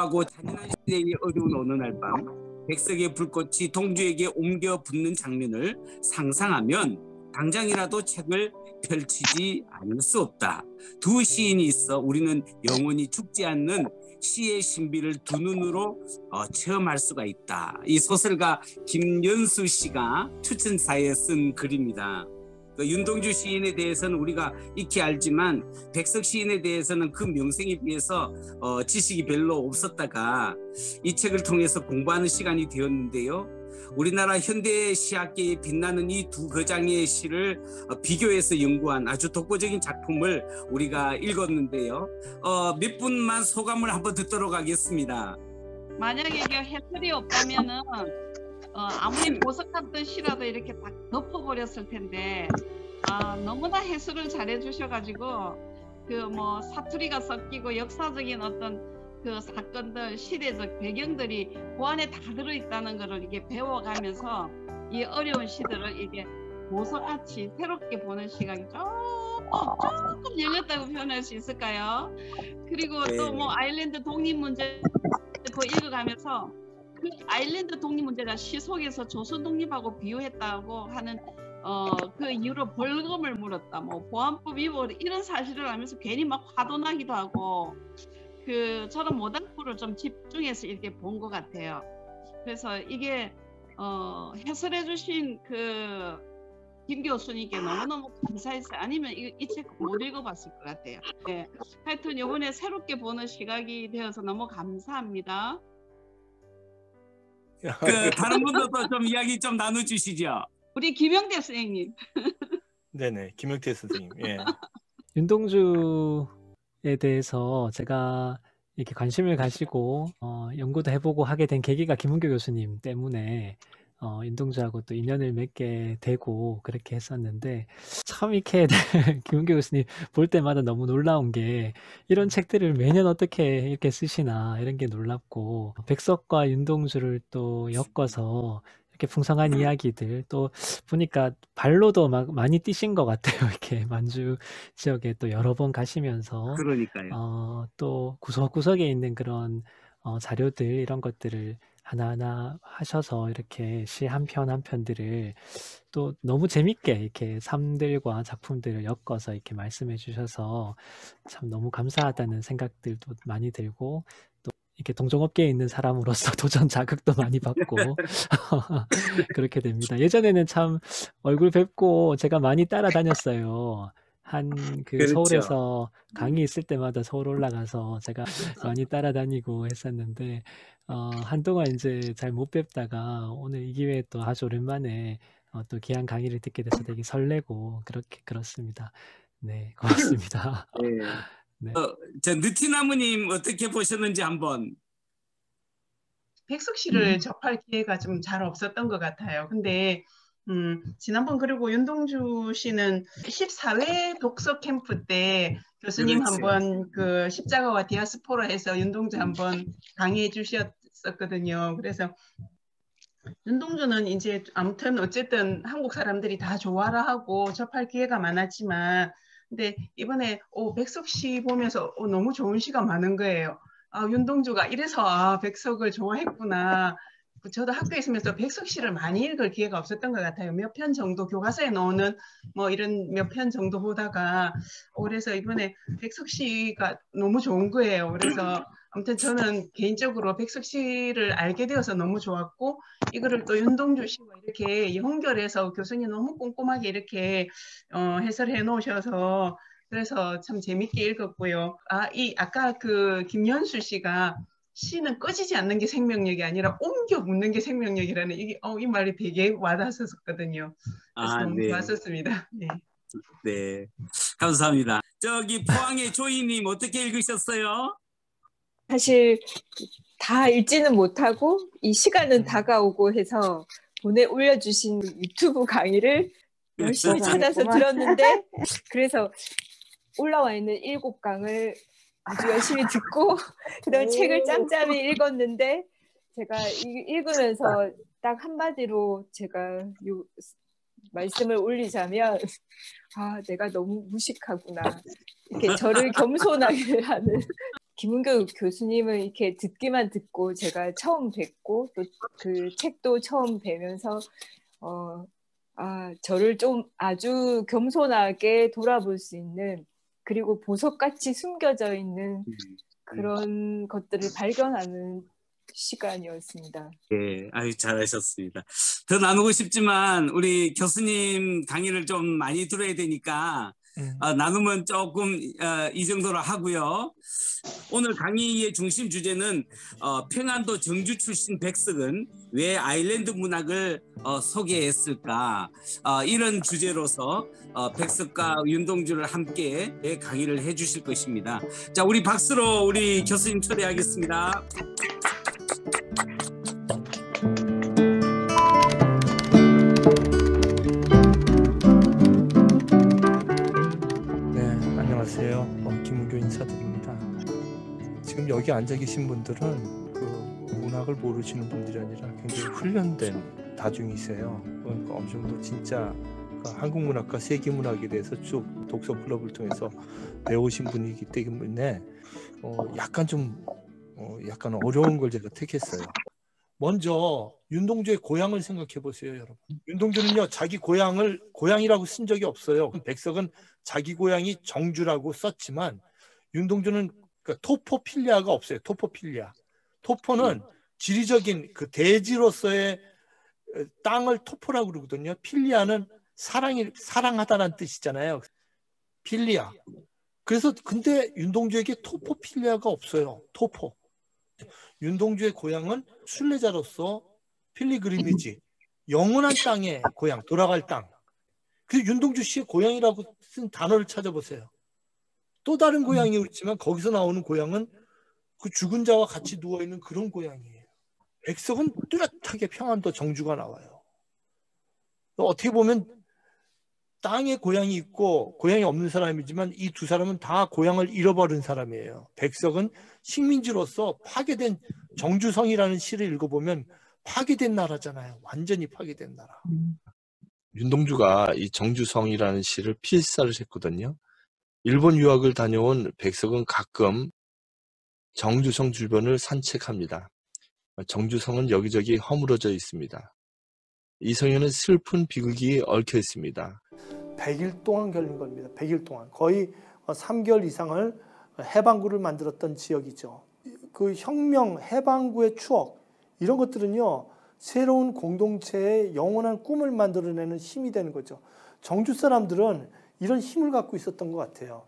공고하고 잔인한 시대의 어려운 어느 날 밤 백석의 불꽃이 동주에게 옮겨 붙는 장면을 상상하면 당장이라도 책을 펼치지 않을 수 없다. 두 시인이 있어 우리는 영원히 죽지 않는 시의 신비를 두 눈으로 체험할 수가 있다. 이 소설가 김연수 씨가 추천사에 쓴 글입니다. 윤동주 시인에 대해서는 우리가 익히 알지만 백석 시인에 대해서는 그 명성에 비해서 지식이 별로 없었다가 이 책을 통해서 공부하는 시간이 되었는데요. 우리나라 현대 시학계에 빛나는 이 두 거장의 시를 비교해서 연구한 아주 독보적인 작품을 우리가 읽었는데요. 몇 분만 소감을 한번 듣도록 하겠습니다. 만약에 이게 해설이 없다면은 아무리 보석같던 시라도 이렇게 딱 덮어버렸을 텐데 너무나 해설을 잘해 주셔가지고 그 뭐 사투리가 섞이고 역사적인 어떤 그 사건들 시대적 배경들이 그 안에 다 들어있다는 것을 이게 배워가면서 이 어려운 시들을 이게 보석같이 새롭게 보는 시각이 조금 열렸다고 표현할 수 있을까요? 그리고 또 뭐 아일랜드 독립 문제 읽어가면서 그 아일랜드 독립 문제가 시 속에서 조선 독립하고 비유했다고 하는 그 이유로 벌금을 물었다, 뭐 보안법 위반 이런 사실을 알면서 괜히 막 화도 나기도 하고 저런 모닥불을 좀 집중해서 이렇게 본 것 같아요. 그래서 이게 해설해 주신 김 교수님께 너무너무 감사했어요. 아니면 이 책 못 읽어봤을 것 같아요. 네. 하여튼 이번에 새롭게 보는 시각이 되어서 너무 감사합니다. 다른 분들도 좀 이야기 좀 나눠주시죠. 우리 김영대 선생님. 네네, 김영태 선생님. 예. 윤동주에 대해서 제가 이렇게 관심을 가지고 연구도 해보고 하게 된 계기가 김은교 교수님 때문에 윤동주하고 또 인연을 맺게 되고 그렇게 했었는데, 참 이렇게 김은교 교수님 볼 때마다 너무 놀라운 게 이런 책들을 매년 어떻게 이렇게 쓰시나 이런 게 놀랍고, 백석과 윤동주를 또 엮어서 이렇게 풍성한 이야기들, 또 보니까 발로도 막 많이 뛰신 것 같아요. 이렇게 만주 지역에 또 여러 번 가시면서 그러니까요. 또 구석구석에 있는 그런 자료들 이런 것들을 하나하나 하셔서 이렇게 시 한 편 한 편들을 또 너무 재밌게 이렇게 삶들과 작품들을 엮어서 이렇게 말씀해 주셔서 참 너무 감사하다는 생각들도 많이 들고, 또 이렇게 동종업계에 있는 사람으로서 도전 자극도 많이 받고 그렇게 됩니다. 예전에는 참 얼굴 뵙고 제가 많이 따라다녔어요. 그렇죠. 서울에서 강의 있을 때마다 서울 올라가서 제가 많이 따라다니고 했었는데, 한동안 이제 잘 못 뵙다가 오늘 이 기회에 또 아주 오랜만에 또 귀한 강의를 듣게 돼서 되게 설레고 그렇습니다. 네, 고맙습니다. 네. 저 느티나무님 어떻게 보셨는지 한번. 백석 씨를 접할 기회가 좀 잘 없었던 것 같아요. 근데 지난번 그리고 윤동주 씨는 14회 독서 캠프 때 교수님 한번 그 십자가와 디아스포라에서 윤동주 한번 강의해 주셨었거든요. 그래서 윤동주는 이제 아무튼 어쨌든 한국 사람들이 다 좋아라 하고 접할 기회가 많았지만, 근데 이번에 백석 씨 보면서 너무 좋은 시가 많은 거예요. 윤동주가 이래서 백석을 좋아했구나. 저도 학교에 있으면서 백석 씨를 많이 읽을 기회가 없었던 것 같아요. 몇 편 정도 교과서에 나오는 뭐 이런 몇 편 정도 보다가 그래서 이번에 백석 씨가 너무 좋은 거예요. 그래서 아무튼 저는 개인적으로 백석 씨를 알게 되어서 너무 좋았고, 이거를 또 윤동주 씨와 이렇게 연결해서 교수님 너무 꼼꼼하게 이렇게 해설해 놓으셔서 그래서 참 재밌게 읽었고요. 아까 그 김연수 씨가 시는 꺼지지 않는 게 생명력이 아니라 옮겨 묻는 게 생명력이라는 이 말이 되게 와닿았었거든요. 그래서 너무 좋았었습니다. 네. 네, 감사합니다. 저기 포항의 조이님 어떻게 읽으셨어요? 사실 다 읽지는 못하고 이 시간은 다가오고 해서 올려주신 유튜브 강의를 열심히 찾아서 들었는데, 그래서 올라와 있는 7강을 아주 열심히 듣고 그다음에 책을 짬짬이 읽었는데, 제가 읽으면서 딱 한마디로 제가 말씀을 올리자면 내가 너무 무식하구나. 이렇게 저를 겸손하게 하는 김은교 교수님을 이렇게 듣기만 듣고 제가 처음 뵙고 또 그 책도 처음 뵈면서 저를 좀 아주 겸손하게 돌아볼 수 있는, 그리고 보석같이 숨겨져 있는 그런 것들을 발견하는 시간이었습니다. 예, 아유, 잘하셨습니다. 더 나누고 싶지만 우리 교수님 강의를 좀 많이 들어야 되니까 나누면 조금 이 정도로 하고요. 오늘 강의의 중심 주제는 평안도 정주 출신 백석은 왜 아일랜드 문학을 소개했을까, 이런 주제로서 백석과 윤동주를 함께 강의를 해주실 것입니다. 자, 우리 박수로 우리 교수님 초대하겠습니다. 네, 안녕하세요. 김은교 인사드립니다. 지금 여기 앉아 계신 분들은 그 문학을 모르시는 분들이 아니라 굉장히 훈련된 다중이세요. 그러니까 어느 정도 진짜 한국 문학과 세계 문학에 대해서 쭉 독서 클럽을 통해서 배우신 분이기 때문에 약간 어려운 걸 제가 택했어요. 먼저 윤동주의 고향을 생각해 보세요, 여러분. 윤동주는요, 자기 고향을 고향이라고 쓴 적이 없어요. 백석은 자기 고향이 정주라고 썼지만 윤동주는 토포필리아가 없어요. 토포필리아. 토포는 지리적인 그 대지로서의 땅을 토포라고 그러거든요. 필리아는 사랑하다라는 뜻이잖아요. 필리아. 그래서 근데 윤동주에게 토포필리아가 없어요. 토포. 윤동주의 고향은 순례자로서 필리그리미지, 영원한 땅의 고향, 돌아갈 땅. 그래서 윤동주 씨의 고향이라고 쓴 단어를 찾아보세요. 또 다른 고향이 있지만 거기서 나오는 고향은 그 죽은 자와 같이 누워있는 그런 고향이에요. 백석은 뚜렷하게 평안도 정주가 나와요. 어떻게 보면 땅에 고향이 있고 고향이 없는 사람이지만 이 두 사람은 다 고향을 잃어버린 사람이에요. 백석은 식민지로서 파괴된, 정주성이라는 시를 읽어보면 파괴된 나라잖아요. 완전히 파괴된 나라. 윤동주가 이 정주성이라는 시를 필사를 했거든요. 일본 유학을 다녀온 백석은 가끔 정주성 주변을 산책합니다. 정주성은 여기저기 허물어져 있습니다. 이 성에는 슬픈 비극이 얽혀 있습니다. 100일 동안 걸린 겁니다. 100일 동안. 거의 3개월 이상을 해방구를 만들었던 지역이죠. 그 혁명, 해방구의 추억, 이런 것들은요, 새로운 공동체의 영원한 꿈을 만들어내는 힘이 되는 거죠. 정주 사람들은 이런 힘을 갖고 있었던 것 같아요.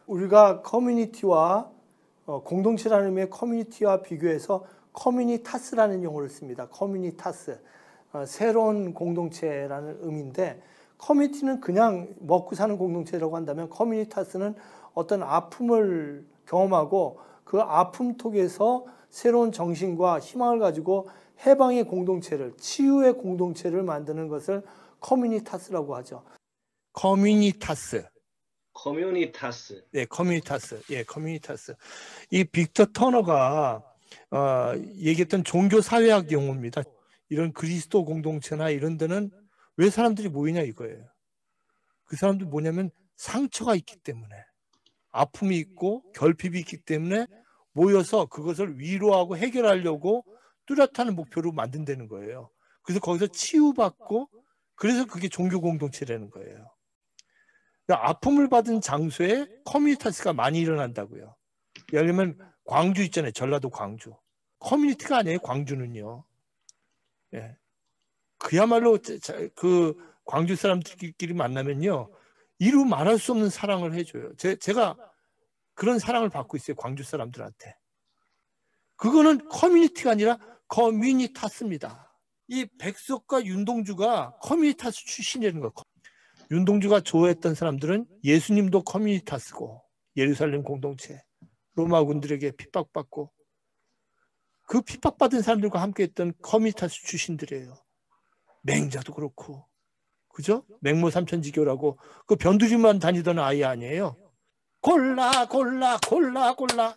우리가 커뮤니티와 공동체라는 의미의 커뮤니티와 비교해서 커뮤니타스라는 용어를 씁니다. 커뮤니타스. 새로운 공동체라는 의미인데, 커뮤니티는 그냥 먹고 사는 공동체라고 한다면 커뮤니타스는 어떤 아픔을 경험하고 그 아픔 속에서 새로운 정신과 희망을 가지고 해방의 공동체를, 치유의 공동체를 만드는 것을 커뮤니타스라고 하죠. 커뮤니타스. 네, 커뮤니타스. 예, 커뮤니타스. 이 빅터 터너가 얘기했던 종교 사회학 용어입니다. 이런 그리스도 공동체나 이런 데는 왜 사람들이 모이냐 이거예요. 그 사람들 뭐냐면 상처가 있기 때문에, 아픔이 있고 결핍이 있기 때문에 모여서 그것을 위로하고 해결하려고 뚜렷한 목표로 만든다는 거예요. 그래서 거기서 치유받고, 그래서 그게 종교 공동체라는 거예요. 그러니까 아픔을 받은 장소에 커뮤니타스가 많이 일어난다고요. 예를 들면 광주 있잖아요. 전라도 광주. 커뮤니티가 아니에요. 광주는요. 예. 그야말로 그 광주 사람들끼리 만나면요, 이루 말할 수 없는 사랑을 해줘요. 제가 그런 사랑을 받고 있어요. 광주 사람들한테. 그거는 커뮤니티가 아니라 커뮤니타스입니다. 이 백석과 윤동주가 커뮤니타스 출신이라는 거예요. 윤동주가 좋아했던 사람들은 예수님도 커뮤니타스고, 예루살렘 공동체, 로마군들에게 핍박받고 그 핍박받은 사람들과 함께했던 커뮤니타스 출신들이에요. 맹자도 그렇고, 그죠? 맹모 삼천지교라고 그 변두리만 다니던 아이 아니에요. 골라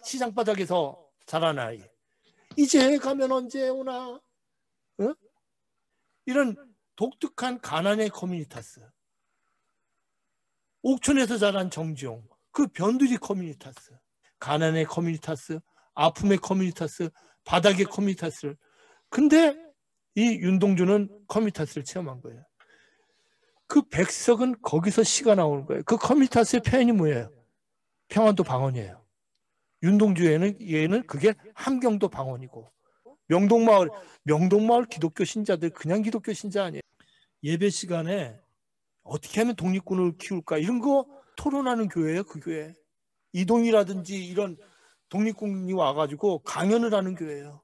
시장바닥에서 자란 아이. 이제 가면 언제 오나? 어? 이런 독특한 가난의 커뮤니타스. 옥천에서 자란 정지용, 그 변두리 커뮤니타스. 가난의 커뮤니타스, 아픔의 커뮤니타스, 바닥의 커뮤니타스를. 근데 이 윤동주는 커뮤니타스를 체험한 거예요. 그 백석은 거기서 시가 나오는 거예요. 그 커뮤니타스의 표현이 뭐예요? 평안도 방언이에요. 윤동주에는 그게 함경도 방언이고, 명동마을 기독교 신자들 그냥 기독교 신자 아니에요. 예배 시간에 어떻게 하면 독립군을 키울까 이런 거 토론하는 교회예요. 그 교회. 이동이라든지 이런 독립군이 와가지고 강연을 하는 교회예요.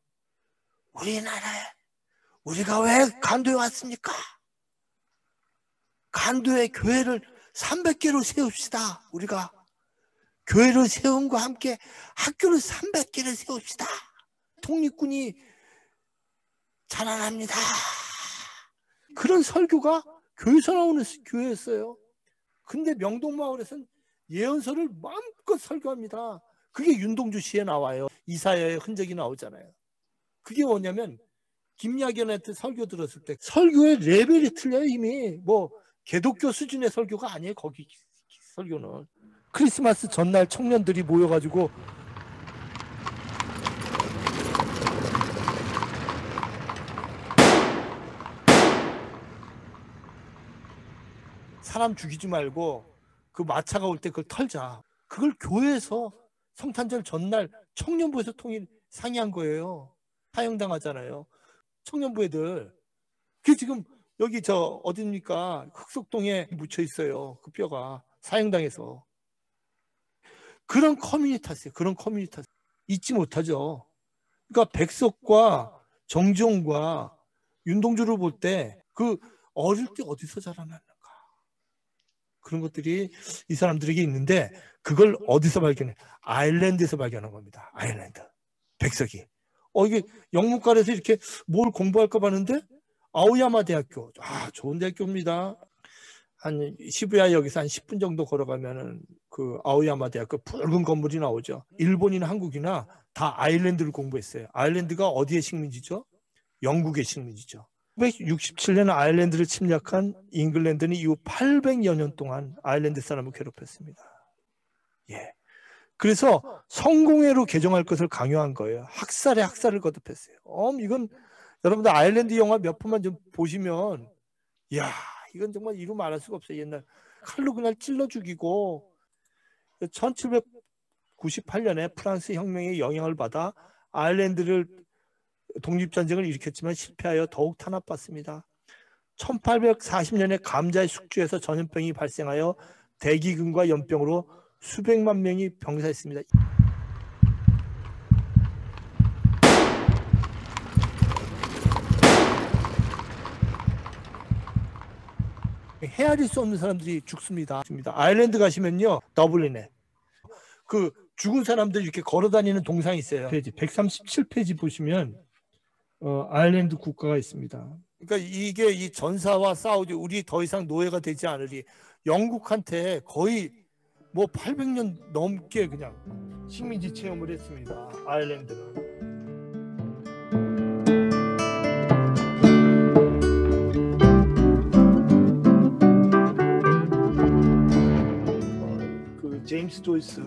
우리나라에 우리가 왜 간도에 왔습니까? 간도에 교회를 300개로 세웁시다. 우리가 교회를 세움과 함께 학교를 300개를 세웁시다. 독립군이 자라납니다. 그런 설교가 교회에서 나오는 교회였어요. 근데 명동마을에서는 예언서를 마음껏 설교합니다. 그게 윤동주 시에 나와요. 이사야의 흔적이 나오잖아요. 그게 뭐냐면 김야견한테 설교 들었을 때 설교의 레벨이 틀려요. 이미 뭐 개독교 수준의 설교가 아니에요. 거기 설교는. 크리스마스 전날 청년들이 모여가지고 사람 죽이지 말고 그 마차가 올 때 그걸 털자. 그걸 교회에서 성탄절 전날 청년부에서 상의한 거예요. 사형당하잖아요. 청년부 애들. 그게 지금 여기 어딥니까? 흑석동에 묻혀 있어요. 그 뼈가 사형당해서. 그런 커뮤니티였어요. 그런 커뮤니티 잊지 못하죠. 그러니까 백석과 정지용과 윤동주를 볼 때 그 어릴 때 어디서 자라났는가 그런 것들이 이 사람들에게 있는데 그걸 어디서 발견해? 아일랜드에서 발견한 겁니다. 아일랜드. 백석이. 이게 영문과에서 이렇게 뭘 공부할까 봤는데 아오야마 대학교. 좋은 대학교입니다. 한 시부야역에서 한 10분 정도 걸어가면은 그 아오야마 대학교 붉은 건물이 나오죠. 일본이나 한국이나 다 아일랜드를 공부했어요. 아일랜드가 어디의 식민지죠? 영국의 식민지죠. 1967년 아일랜드를 침략한 잉글랜드는 이후 800여 년 동안 아일랜드 사람을 괴롭혔습니다. 예. 그래서 성공회로 개정할 것을 강요한 거예요. 학살에 학살을 거듭했어요. 이건 여러분들 아일랜드 영화 몇 편만 좀 보시면 이야 이건 정말 이루 말할 수가 없어요. 옛날 칼로 그냥 찔러 죽이고 1798년에 프랑스 혁명의 영향을 받아 아일랜드를 독립전쟁을 일으켰지만 실패하여 더욱 탄압받습니다. 1840년에 감자의 숙주에서 전염병이 발생하여 대기근과 연병으로 수백만 명이 병사했습니다. 헤아릴 수 없는 사람들이 죽습니다. 아일랜드 가시면요. 더블린에 그 죽은 사람들 이렇게 걸어다니는 동상이 있어요. 137페이지 보시면 아일랜드 국가가 있습니다. 그러니까 이게 이 전사와 싸우지 우리 더 이상 노예가 되지 않으리. 영국한테 거의 뭐 800년 넘게 그냥 식민지 체험을 했습니다. 아일랜드는. 그 제임스 조이스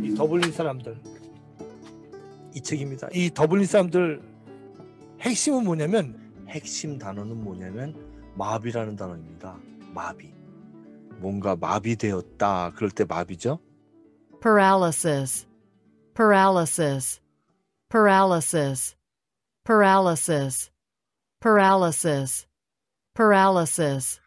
이 더블린 사람들 이 책입니다. 이 더블린 사람들 핵심은 뭐냐면 핵심 단어는 뭐냐면 마비라는 단어입니다. 마비. 뭔가 마비되었다. 그럴 때 마비죠. paralysis, paralysis, paralysis, paralysis, paralysis, paralysis.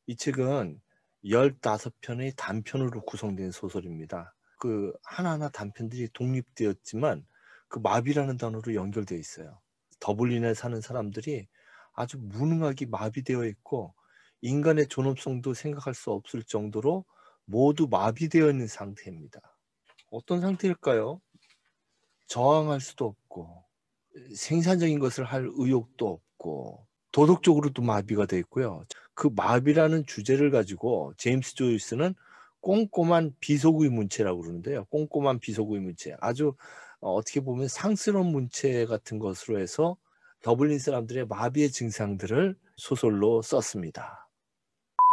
이 책은 15편의 단편으로 구성된 소설입니다. 그 하나하나 단편들이 독립되었지만 그 마비라는 단어로 연결되어 있어요. 더블린에 사는 사람들이 아주 무능하게 마비되어 있고 인간의 존엄성도 생각할 수 없을 정도로 모두 마비되어 있는 상태입니다. 어떤 상태일까요? 저항할 수도 없고 생산적인 것을 할 의욕도 없고 도덕적으로도 마비가 되어 있고요. 그 마비라는 주제를 가지고 제임스 조이스는 꼼꼼한 비속의 문체라고 그러는데요. 꼼꼼한 비속의 문체. 아주 어떻게 보면 상스러운 문체 같은 것으로 해서 더블린 사람들의 마비의 증상들을 소설로 썼습니다.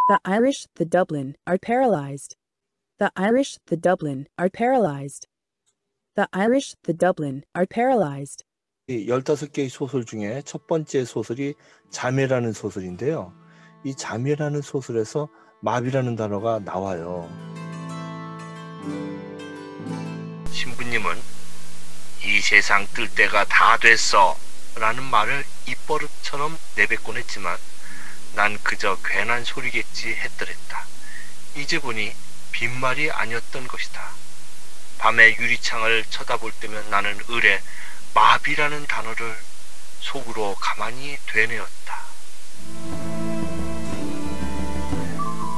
The Irish, the Dublin, are paralyzed. The Irish, the Dublin, are paralyzed. The Irish, the Dublin, are paralyzed. 이 15개의 소설 중에 첫 번째 소설이 자매라는 소설인데요. 이 자매라는 소설에서 마비라는 단어가 나와요. 신부님은 이 세상 뜰 때가 다 됐어 라는 말을 입버릇처럼 내뱉곤 했지만 난 그저 괜한 소리겠지 했더랬다. 이제 보니 빈말이 아니었던 것이다. 밤에 유리창을 쳐다볼 때면 나는 을에 마비라는 단어를 속으로 가만히 되뇌었다.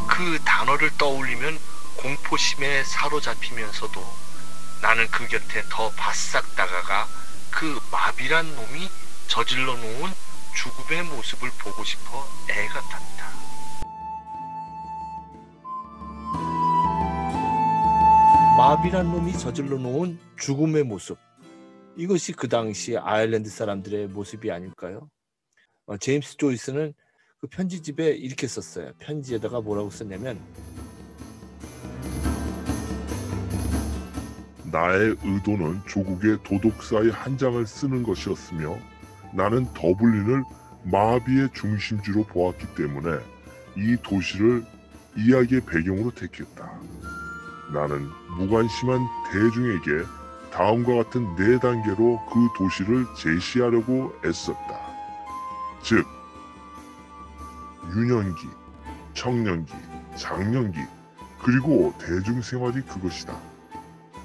그 단어를 떠올리면 공포심에 사로잡히면서도 나는 그 곁에 더 바싹 다가가 그 마비란 놈이 저질러 놓은 죽음의 모습을 보고 싶어 애가 탔다. 마비란 놈이 저질러 놓은 죽음의 모습. 이것이 그 당시 아일랜드 사람들의 모습이 아닐까요? 제임스 조이스는 그 편지집에 이렇게 썼어요. 편지에다가 뭐라고 썼냐면 나의 의도는 조국의 도독사의 한 장을 쓰는 것이었으며 나는 더블린을 마비의 중심지로 보았기 때문에 이 도시를 이야기의 배경으로 택했다. 나는 무관심한 대중에게 다음과 같은 4단계로 그 도시를 제시하려고 애썼다. 즉, 유년기, 청년기, 장년기, 그리고 대중생활이 그것이다.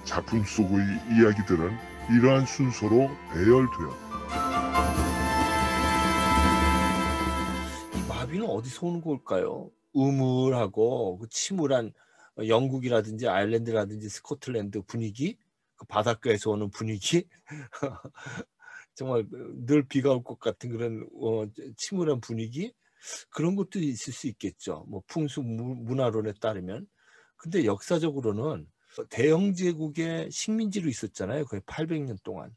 작품 속의 이야기들은 이러한 순서로 배열되었다. 이 마비는 어디서 오는 걸까요? 음울하고 그 침울한 영국이라든지 아일랜드라든지 스코틀랜드 분위기, 그 바닷가에서 오는 분위기, 정말 늘 비가 올 것 같은 그런 침울한 분위기, 그런 것도 있을 수 있겠죠. 뭐 풍수 문화론에 따르면. 근데 역사적으로는 대영 제국의 식민지로 있었잖아요. 거의 800년 동안.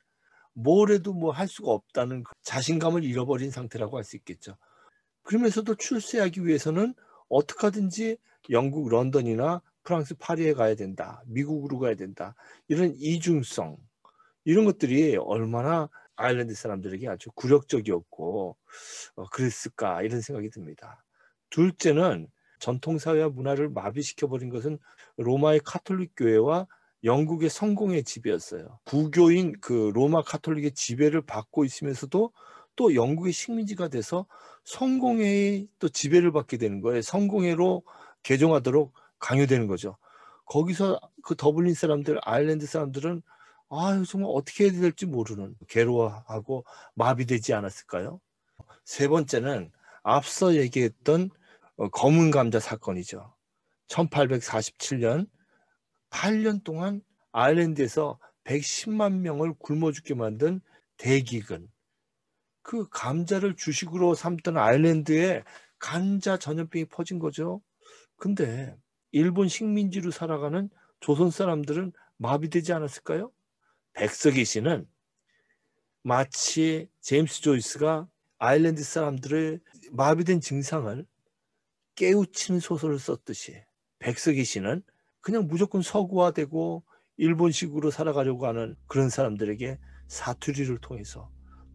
뭘 해도 뭐 할 수가 없다는 자신감을 잃어버린 상태라고 할 수 있겠죠. 그러면서도 출세하기 위해서는 어떻게 하든지 영국 런던이나 프랑스 파리에 가야 된다. 미국으로 가야 된다. 이런 이중성, 이런 것들이 얼마나 아일랜드 사람들에게 아주 굴욕적이었고 그랬을까 이런 생각이 듭니다. 둘째는 전통사회와 문화를 마비시켜버린 것은 로마의 카톨릭 교회와 영국의 성공의 지배였어요. 부교인 그 로마 카톨릭의 지배를 받고 있으면서도 또 영국의 식민지가 돼서 성공회의 또 지배를 받게 되는 거예요. 성공회로 개종하도록 강요되는 거죠. 거기서 그 더블린 사람들, 아일랜드 사람들은 아유 정말 어떻게 해야 될지 모르는, 괴로워하고 마비되지 않았을까요? 세 번째는 앞서 얘기했던 검은 감자 사건이죠. 1847년 8년 동안 아일랜드에서 110만 명을 굶어 죽게 만든 대기근. 그 감자를 주식으로 삼던 아일랜드에 감자 전염병이 퍼진 거죠. 근데 일본 식민지로 살아가는 조선 사람들은 마비되지 않았을까요? 백석이 씨는 마치 제임스 조이스가 아일랜드 사람들의 마비된 증상을 깨우치는 소설을 썼듯이 백석이 씨는 그냥 무조건 서구화되고 일본식으로 살아가려고 하는 그런 사람들에게 사투리를 통해서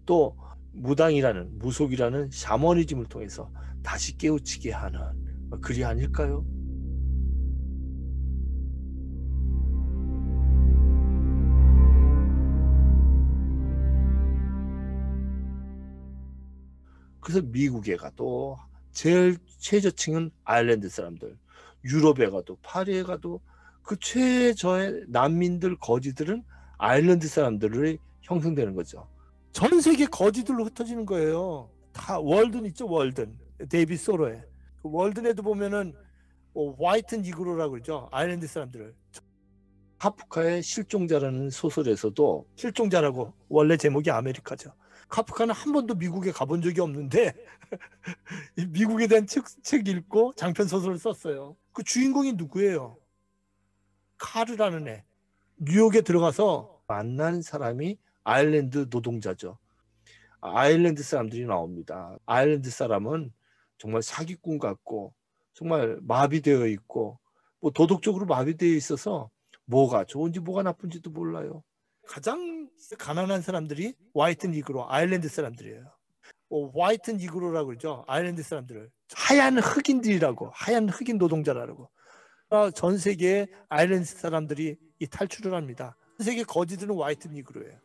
또 무당이라는, 무속이라는 샤머니즘을 통해서 다시 깨우치게 하는 글이 아닐까요? 그래서 미국에 가도 제일 최저층은 아일랜드 사람들, 유럽에 가도 파리에 가도 그 최저의 난민들, 거지들은 아일랜드 사람들이 형성되는 거죠. 전 세계 거지들로 흩어지는 거예요. 다 월든 있죠, 월든. 데이빗 소로의 그 월든에도 보면은 화이트 니그로라고 그러죠. 아일랜드 사람들을. 카프카의 실종자라는 소설에서도, 실종자라고 원래 제목이 아메리카죠. 카프카는 한 번도 미국에 가본 적이 없는데 미국에 대한 책 읽고 장편 소설을 썼어요. 그 주인공이 누구예요? 카르라는 애. 뉴욕에 들어가서 만난 사람이 아일랜드 노동자죠. 아일랜드 사람들이 나옵니다. 아일랜드 사람은 정말 사기꾼 같고 정말 마비되어 있고 뭐 도덕적으로 마비되어 있어서 뭐가 좋은지 뭐가 나쁜지도 몰라요. 가장 가난한 사람들이 화이트 니그로, 아일랜드 사람들이에요. 화이트 니그로라고 그러죠. 아일랜드 사람들을. 하얀 흑인들이라고, 하얀 흑인 노동자라고. 전 세계의 아일랜드 사람들이 이 탈출을 합니다. 전 세계 거지들은 화이트 니그로예요.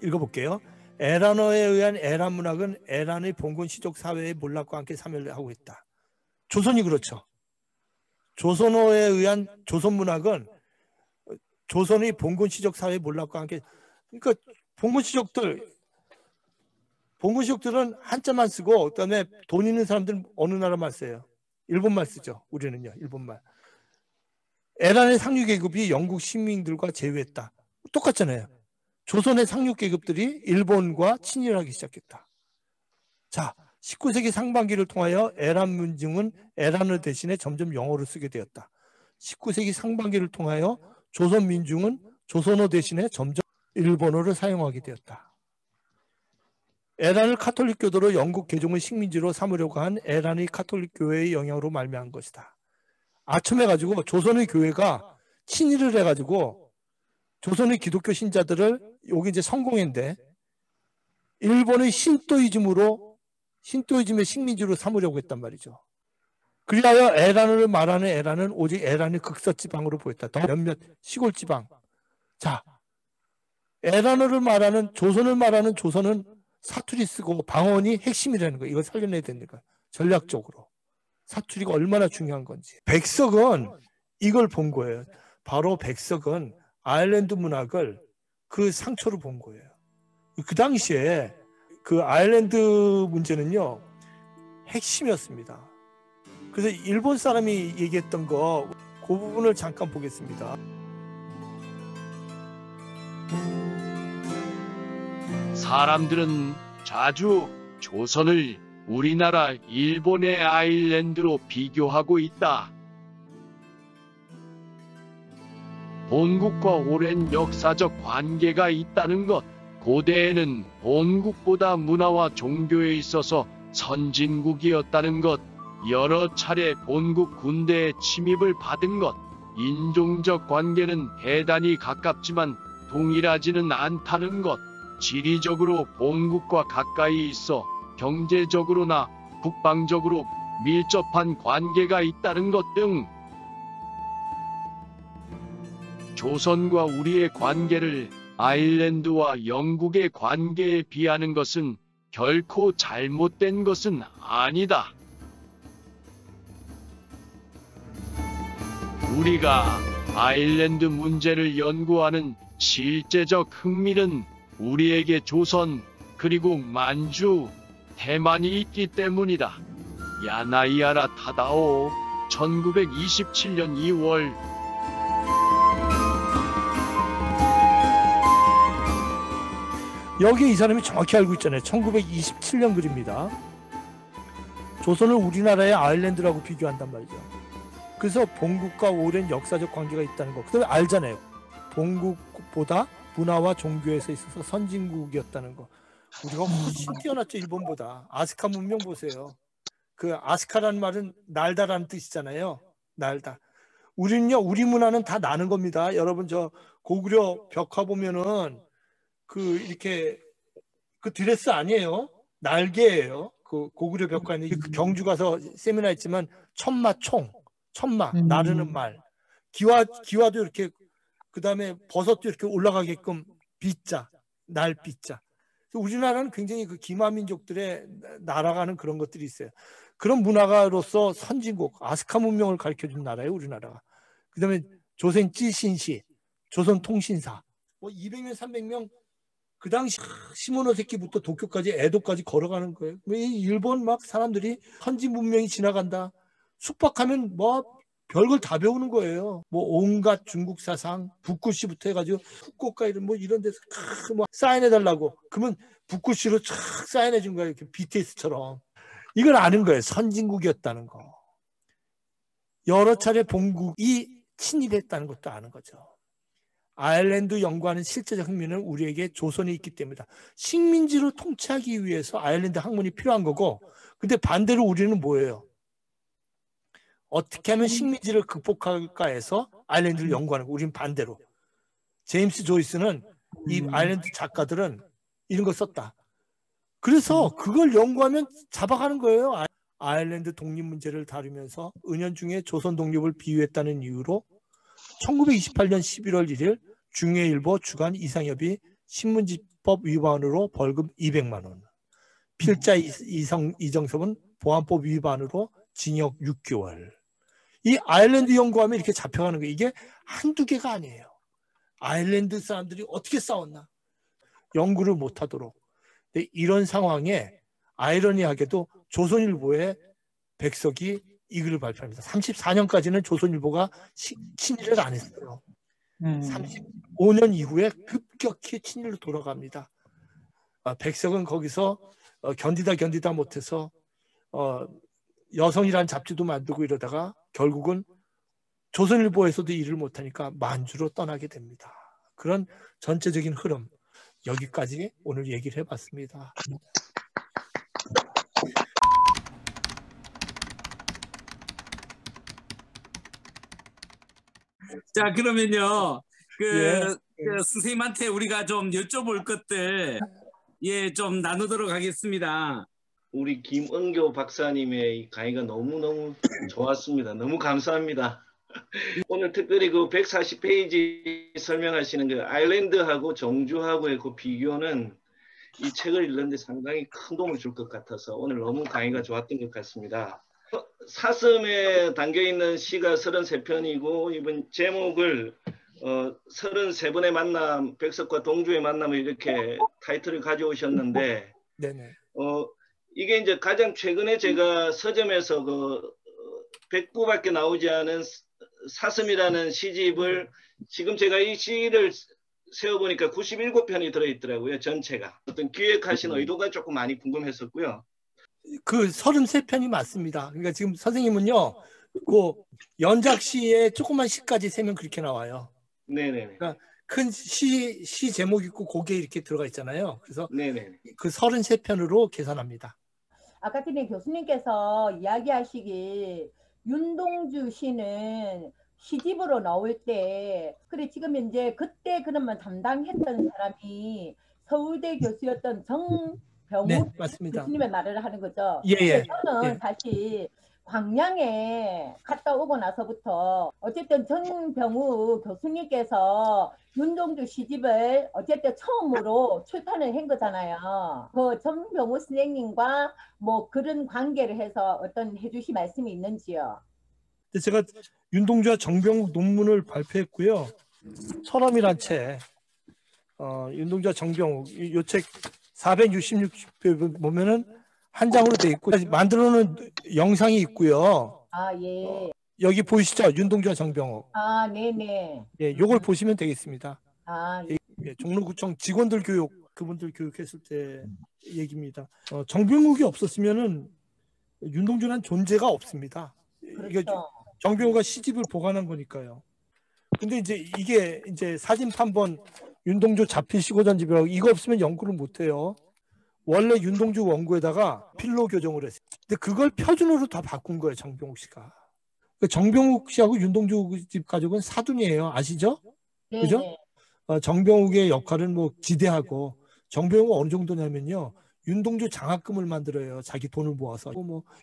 읽어볼게요. 에란어에 의한 에란 문학은 에란의 봉건 시족 사회의 몰락과 함께 사멸하고 있다. 조선이 그렇죠. 조선어에 의한 조선 문학은 조선의 봉건 시족 사회의 몰락과 함께, 그러니까 봉건 시족들은 한자만 쓰고 그다음에 돈 있는 사람들은 어느 나라만 써요? 일본말 쓰죠. 우리는요, 일본말. 에란의 상류 계급이 영국 식민들과 제휴했다. 똑같잖아요. 조선의 상류 계급들이 일본과 친일하기 시작했다. 자, 19세기 상반기를 통하여 에란 문중은 에란어 대신에 점점 영어를 쓰게 되었다. 19세기 상반기를 통하여 조선 민중은 조선어 대신에 점점 일본어를 사용하게 되었다. 에란을 카톨릭 교도로 영국 개종의 식민지로 삼으려고 한 에란의 카톨릭 교회의 영향으로 말미암은 것이다. 아첨해가지고 조선의 교회가 친일을 해가지고 조선의 기독교 신자들을, 여기 이제 성공인데, 일본의 신도이즘의 식민지로 삼으려고 했단 말이죠. 그리하여 에란을 말하는 에란은 오직 에란의 극서지방으로 보였다. 더 몇몇 시골지방. 자, 에란어를 말하는, 조선을 말하는 조선은 사투리 쓰고 방언이 핵심이라는 거예요. 이걸 살려내야 되는 거예요. 전략적으로. 사투리가 얼마나 중요한 건지. 백석은 이걸 본 거예요. 바로 백석은 아일랜드 문학을 그 상처로 본 거예요. 그 당시에 그 아일랜드 문제는요, 핵심이었습니다. 그래서 일본 사람이 얘기했던 거, 그 부분을 잠깐 보겠습니다. 사람들은 자주 조선을 우리나라 일본의 아일랜드로 비교하고 있다. 본국과 오랜 역사적 관계가 있다는 것, 고대에는 본국보다 문화와 종교에 있어서 선진국이었다는 것, 여러 차례 본국 군대의 침입을 받은 것, 인종적 관계는 대단히 가깝지만 동일하지는 않다는 것, 지리적으로 본국과 가까이 있어 경제적으로나 국방적으로 밀접한 관계가 있다는 것 등, 조선과 우리의 관계를 아일랜드와 영국의 관계에 비하는 것은 결코 잘못된 것은 아니다. 우리가 아일랜드 문제를 연구하는 실제적 흥미는 우리에게 조선, 그리고 만주, 대만이 있기 때문이다. 야나이아라 타다오, 1927년 2월. 여기 이 사람이 정확히 알고 있잖아요. 1927년 글입니다. 조선을 우리나라의 아일랜드라고 비교한단 말이죠. 그래서 본국과 오랜 역사적 관계가 있다는 거. 그다음에 알잖아요. 본국보다 문화와 종교에서 있어서 선진국이었다는 거. 우리가 훨씬 뛰어났죠, 일본보다. 아스카 문명 보세요. 그 아스카라는 말은 날다라는 뜻이잖아요. 날다. 우리는요, 우리 문화는 다 나는 겁니다. 여러분 저 고구려 벽화 보면은 그 이렇게 그 드레스 아니에요. 날개예요. 그 고구려 벽화는 그 경주 가서 세미나 했지만 천마 나르는 말. 기와도 이렇게, 그 다음에 버섯도 이렇게 올라가게끔 비자, 날비자. 우리나라는 굉장히 그 기마민족들의 날아가는 그런 것들이 있어요. 그런 문화가로서 선진국, 아스카 문명을 가르쳐준 나라예요, 우리나라가. 그 다음에 조선 찌신시, 조선 통신사, 뭐 200명, 300명, 그 당시 시모노세키부터 도쿄까지, 에도까지 걸어가는 거예요. 일본 막 사람들이 선진 문명이 지나간다. 숙박하면 뭐 별걸 다 배우는 거예요. 뭐 온갖 중국 사상, 북구시부터 해가지고 후쿠오카 이런 데서 뭐 사인해달라고. 그러면 북구시로 쫙 사인해준 거예요. 이렇게 BTS처럼. 이걸 아는 거예요. 선진국이었다는 거. 여러 차례 본국이 친일했다는 것도 아는 거죠. 아일랜드 연구하는 실제적 흥미는 우리에게 조선에 있기 때문이다. 식민지를 통치하기 위해서 아일랜드 학문이 필요한 거고, 근데 반대로 우리는 뭐예요? 어떻게 하면 식민지를 극복할까 해서 아일랜드를 연구하는 거. 우리는 반대로. 제임스 조이스는 이 아일랜드 작가들은 이런 거 썼다. 그래서 그걸 연구하면 잡아가는 거예요. 아일랜드 독립 문제를 다루면서 은연중에 조선 독립을 비유했다는 이유로 1928년 11월 1일 중해일보 주간 이상협이 신문지법 위반으로 벌금 200만 원, 필자 이정섭은 보안법 위반으로 징역 6개월. 이 아일랜드 연구하면 이렇게 잡혀가는 거예요. 이게 한두 개가 아니에요. 아일랜드 사람들이 어떻게 싸웠나? 연구를 못하도록. 근데 이런 상황에 아이러니하게도 조선일보의 백석이 이 글을 발표합니다. 34년까지는 조선일보가 친일을 안 했어요. 35년 이후에 급격히 친일로 돌아갑니다. 백석은 거기서 견디다 못해서 여성이란 잡지도 만들고 이러다가 결국은 조선일보에서도 일을 못하니까 만주로 떠나게 됩니다. 그런 전체적인 흐름, 여기까지 오늘 얘기를 해봤습니다. 자, 그러면요, 그 선생님한테 우리가 좀 여쭤볼 것들 좀 나누도록 하겠습니다. 우리 김은교 박사님의 이 강의가 너무너무 좋았습니다. 너무 감사합니다. 오늘 특별히 그 140페이지 설명하시는 그 아일랜드하고 정주하고의 그 비교는 이 책을 읽는데 상당히 큰 도움을 줄 것 같아서 오늘 너무 강의가 좋았던 것 같습니다. 사슴에 담겨있는 시가 33편이고 이번 제목을 33번의 만남, 백석과 동주의 만남을 이렇게 타이틀을 가져오셨는데 네네. 이게 이제 가장 최근에 제가 서점에서 그 100부밖에 나오지 않은 사슴이라는 시집을 지금 제가 이 시를 세어보니까 97편이 들어있더라고요. 전체가. 어떤 기획하신 의도가 조금 많이 궁금했었고요. 그 33편이 맞습니다. 그러니까 지금 선생님은요, 그 연작시에 조그만 시까지 세면 그렇게 나와요. 네네. 그러니까 큰 시 제목 있고 거기에 이렇게 들어가 있잖아요. 그래서 네네. 그 33편으로 계산합니다. 아까 전에 교수님께서 이야기하시길 윤동주 씨는 시집으로 나올 때 그래 지금 이제 그때 그러면 담당했던 사람이 서울대 교수였던 정병우 네, 맞습니다. 교수님의 말을 하는 거죠. 예. 저는 사실 광양에 갔다 오고 나서부터 어쨌든 정병우 교수님께서 윤동주 시집을 어쨌든 처음으로 출판을 한 거잖아요. 그 정병우 선생님과 뭐 그런 관계를 해서 어떤 해주실 말씀이 있는지요? 제가 윤동주와 정병욱 논문을 발표했고요. 철험이란 책, 윤동주와 정병욱 이 책 466표 보면은 한 장으로 돼 있고 만들어놓은 영상이 있고요. 아 예. 여기 보이시죠? 윤동주와 정병욱. 아 네네. 예, 요걸 보시면 되겠습니다. 아 예, 종로구청 직원들 교육 그분들 교육했을 때 얘기입니다. 정병욱이 없었으면은 윤동주는 존재가 없습니다. 그렇죠. 이게 정병욱가 시집을 보관한 거니까요. 근데 이게 사진 판본 윤동주 자필시고 전집이라고 이거 없으면 연구를 못 해요. 원래 윤동주 원고에다가 필로 교정을 했어요. 근데 그걸 표준으로 다 바꾼 거예요, 정병욱 씨가. 정병욱 씨하고 윤동주 집 가족은 사돈이에요. 아시죠? 네. 그죠? 정병욱의 역할은 뭐 지대하고 정병욱은 어느 정도냐면요. 윤동주 장학금을 만들어요. 자기 돈을 모아서.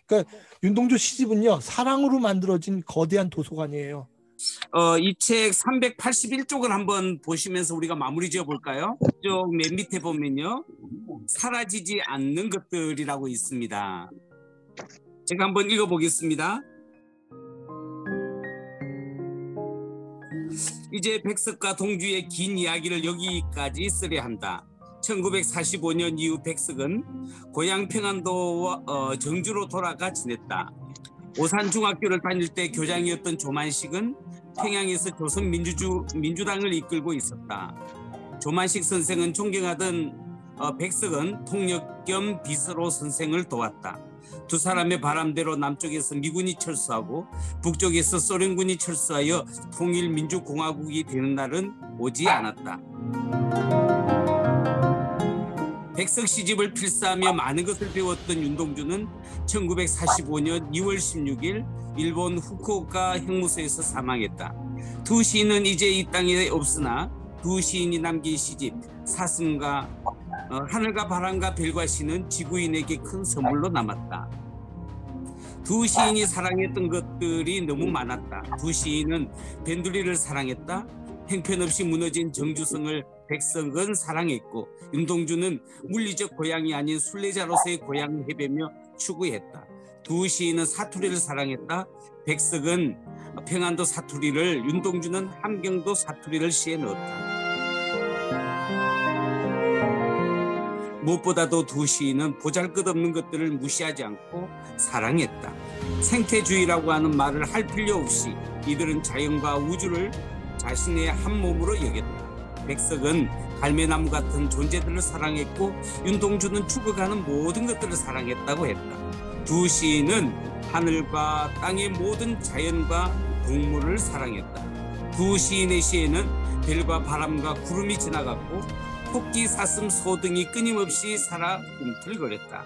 그러니까 윤동주 시집은요. 사랑으로 만들어진 거대한 도서관이에요. 이 책 381쪽을 한번 보시면서 우리가 마무리 지어 볼까요? 쪽 맨 밑에 보면요. 사라지지 않는 것들이라고 있습니다. 제가 한번 읽어보겠습니다. 이제 백석과 동주의 긴 이야기를 여기까지 쓰려 한다. 1945년 이후 백석은 고향 평안도와 정주로 돌아가 지냈다. 오산중학교를 다닐 때 교장이었던 조만식은 평양에서 조선민주당을 이끌고 있었다. 조만식 선생은 존경하던 백석은 통역 겸 비서로 선생을 도왔다. 두 사람의 바람대로 남쪽에서 미군이 철수하고 북쪽에서 소련군이 철수하여 통일민주공화국이 되는 날은 오지 않았다. 백석 시집을 필사하며 많은 것을 배웠던 윤동주는 1945년 2월 16일 일본 후쿠오카 형무소에서 사망했다. 두 시인은 이제 이 땅에 없으나 두 시인이 남긴 시집 사슴과 하늘과 바람과 별과 시는 지구인에게 큰 선물로 남았다. 두 시인이 사랑했던 것들이 너무 많았다. 두 시인은 변두리를 사랑했다. 형편없이 무너진 정주성을 백석은 사랑했고 윤동주는 물리적 고향이 아닌 순례자로서의 고향을 헤매며 추구했다. 두 시인은 사투리를 사랑했다. 백석은 평안도 사투리를, 윤동주는 함경도 사투리를 시에 넣었다. 무엇보다도 두 시인은 보잘것없는 것들을 무시하지 않고 사랑했다. 생태주의라고 하는 말을 할 필요 없이 이들은 자연과 우주를 자신의 한 몸으로 여겼다. 백석은 갈매나무 같은 존재들을 사랑했고 윤동주는 죽어가는 모든 것들을 사랑했다고 했다. 두 시인은 하늘과 땅의 모든 자연과 동물을 사랑했다. 두 시인의 시에는 별과 바람과 구름이 지나갔고 토끼, 사슴, 소 등이 끊임없이 살아 꿈틀거렸다.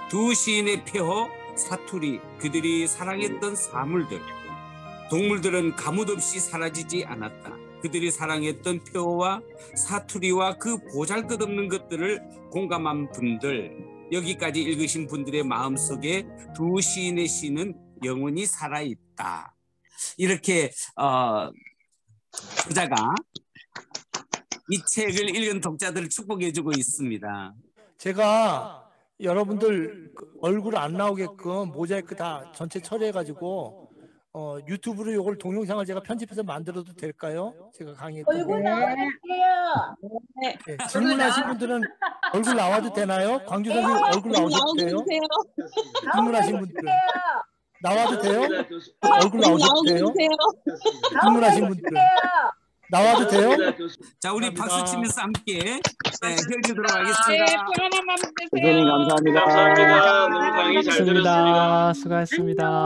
두 시인의 폐허, 사투리, 그들이 사랑했던 사물들, 동물들은 가뭇없이 사라지지 않았다. 그들이 사랑했던 폐허와 사투리와 그 보잘것없는 것들을 공감한 분들, 여기까지 읽으신 분들의 마음속에 두 시인의 시는 영원히 살아있다. 이렇게 저자가 이 책을 읽은 독자들을 축복해주고 있습니다. 제가 여러분들 얼굴 안 나오게끔 모자이크 다 전체 처리해가지고 유튜브로 이걸 동영상을 제가 편집해서 만들어도 될까요? 제가 강의했던 얼굴 나와주세요. 네, 질문하신 분들은 얼굴 나와도 되나요? 광주 선생님 얼굴 나오셔도 돼요? 질문하신 분들은 나와도 돼요? 얼굴 나오셔도 돼요? 질문하신 분들은 나와도 돼요? 자, 우리 박수 치면서 함께 헤어지도록 하겠습니다. 네, 편안한 밤 되세요. 대표님 감사합니다. 감사합니다. 너무 강의 잘 들었습니다. 수고하셨습니다.